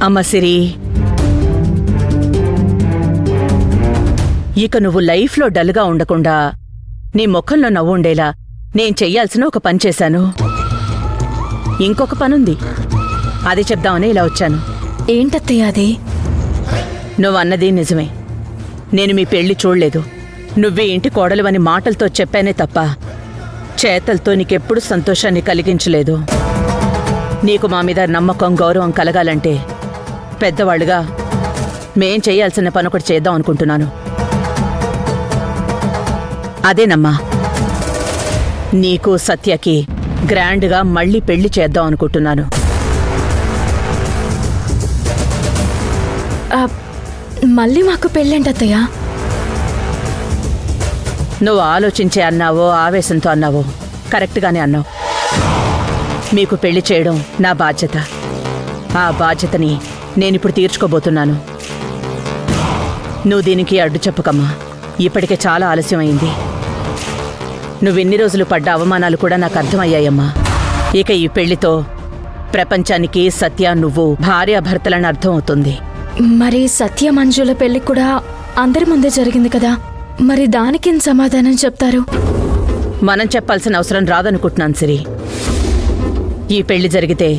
అమ్మ సిరి, ఇక నువ్వు లైఫ్లో డల్గా ఉండకుండా నీ ముఖంలో నవ్వు ఉండేలా నేను చెయ్యాల్సిన ఒక పని చేశాను. ఇంకొక పనుంది, అది చెప్దామని ఇలా వచ్చాను. ఏంటత్తయ్య అది? నువ్వన్నది నిజమే. నేను మీ పెళ్లి చూడలేదు. నువ్వే ఇంటి కోడలువని మాటలతో చెప్పానే తప్ప చేతలతో నీకెప్పుడు సంతోషాన్ని కలిగించలేదు. నీకు మా మీద నమ్మకం, గౌరవం కలగాలంటే పెద్దవాళ్ళుగా మేం చేయాల్సిన పనొకటి చేద్దాం అనుకుంటున్నాను. అదేనమ్మా, నీకు సత్యకి గ్రాండ్గా మళ్ళీ పెళ్లి చేద్దాం అనుకుంటున్నాను. మళ్ళీ మాకు పెళ్ళేంటత్తయ్య? నువ్వు ఆలోచించే అన్నావో ఆవేశంతో అన్నావో కరెక్ట్గానే అన్నావు. మీకు పెళ్లి చేయడం నా బాధ్యత. ఆ బాధ్యతని నేనిప్పుడు తీర్చుకోబోతున్నాను. నువ్వు దీనికి అడ్డు చెప్పకమ్మా. ఇప్పటికే చాలా ఆలస్యమైంది. నువ్వెన్ని రోజులు పడ్డ అవమానాలు కూడా నాకు అర్థమయ్యాయమ్మా. ఇక ఈ పెళ్లితో ప్రపంచానికి సత్య నువ్వు భార్యాభర్తలని అర్థం అవుతుంది. మరి సత్య మంజుల పెళ్లి కూడా అందరి ముందే జరిగింది కదా, మరి దానికేం సమాధానం చెప్తారు? మనం చెప్పాల్సిన అవసరం రాదనుకుంటున్నాను సిరి. ఈ పెళ్లి జరిగితే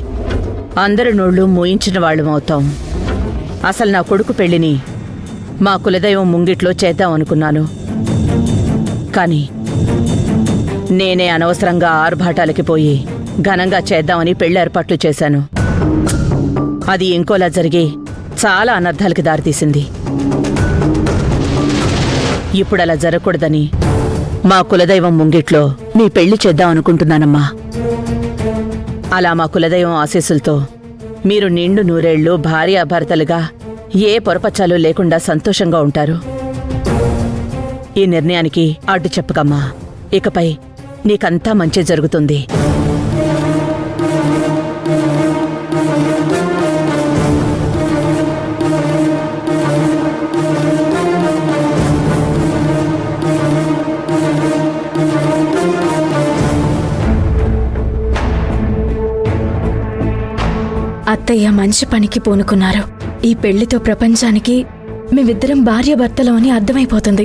అందరి నోళ్లు మూయించిన వాళ్ళం అవుతాం. అసలు నా కొడుకు పెళ్లిని మా కులదైవం ముంగిట్లో చేద్దామనుకున్నాను. కానీ నేనే అనవసరంగా ఆర్భాటాలకి పోయి ఘనంగా చేద్దామని పెళ్లి ఏర్పాట్లు చేశాను. అది ఇంకోలా జరిగి చాలా అనర్థాలకి దారితీసింది. ఇప్పుడు అలా జరగకూడదని మా కులదైవం ముంగిట్లో నీ పెళ్లి చేద్దామనుకుంటున్నానమ్మా. అలా మా కులదైవం ఆశీస్సులతో మీరు నిండు నూరేళ్లు భార్యాభర్తలుగా ఏ పొరపచ్చాలు లేకుండా సంతోషంగా ఉంటారు. ఈ నిర్ణయానికి అడ్డు చెప్పకమ్మా. ఇకపై నీకంతా మంచి జరుగుతుంది. అత్తయ్య మంచి పనికి పూనుకున్నారు. ఈ పెళ్లితో ప్రపంచానికి మేమిద్దరం భార్యాభర్తలు అని అర్థమైపోతుంది.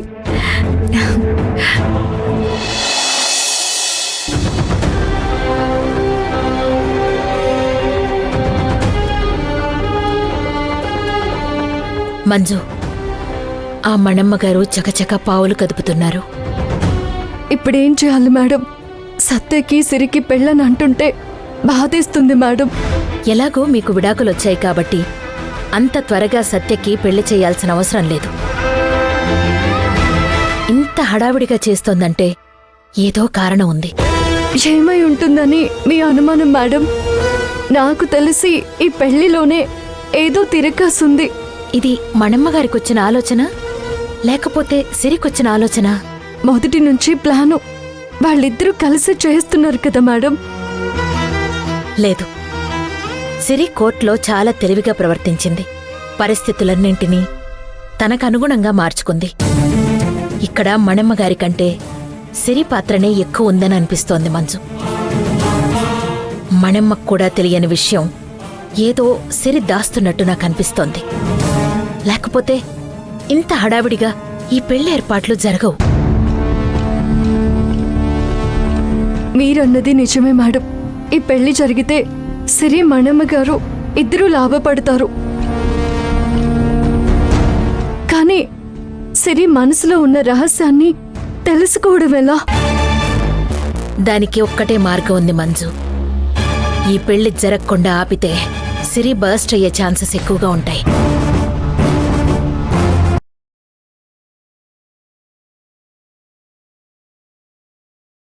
మంజు, ఆ మణమ్మగారు చకచక పావులు కదుపుతున్నారు. ఇప్పుడేం చేయాలి మేడం? సత్యకి సిరికి పెళ్ళని అంటుంటే బాధేస్తుంది మేడం. ఎలాగో మీకు విడాకులొచ్చాయి కాబట్టి అంత త్వరగా సత్యకి పెళ్లి చేయాల్సిన అవసరం లేదు. ఇంత హడావిడిగా చేస్తోందంటే ఏదో కారణం ఉంది. ఏమై ఉంటుందని మీ అనుమానం మేడం? నాకు తెలిసి ఈ పెళ్లిలోనే ఏదో తిరకాసుంది. ఇది మణమ్మగారికొచ్చిన ఆలోచన లేకపోతే సిరికొచ్చిన ఆలోచన? మొదటి నుంచి ప్లాను. వాళ్ళిద్దరూ కలిసి చేస్తున్నారు కదా మేడం. లేదు, సిరి కోర్టులో చాలా తెలివిగా ప్రవర్తించింది. పరిస్థితులన్నింటినీ తనకనుగుణంగా మార్చుకుంది. ఇక్కడ మణమ్మగారి కంటే సిరి పాత్రనే ఎక్కువ ఉందని అనిపిస్తోంది మంజు. మణమ్మకు కూడా తెలియని విషయం ఏదో సిరి దాస్తున్నట్టు నాకు అనిపిస్తోంది. లేకపోతే ఇంత హడావిడిగా ఈ పెళ్లి ఏర్పాట్లు జరగవు. మీరన్నది నిజమే మేడం. ఈ పెళ్లి జరిగితే సిరి మణమ్మ గారు ఇద్దరూ లాభపడతారు. కానీ సిరి మనసులో ఉన్న రహస్యాన్ని తెలుసుకోవడం ఎలా? దానికి ఒక్కటే మార్గం ఉంది మంజు. ఈ పెళ్లి జరగకుండా ఆపితే సిరి బర్స్ట్ అయ్యే ఛాన్సెస్ ఎక్కువగా ఉంటాయి.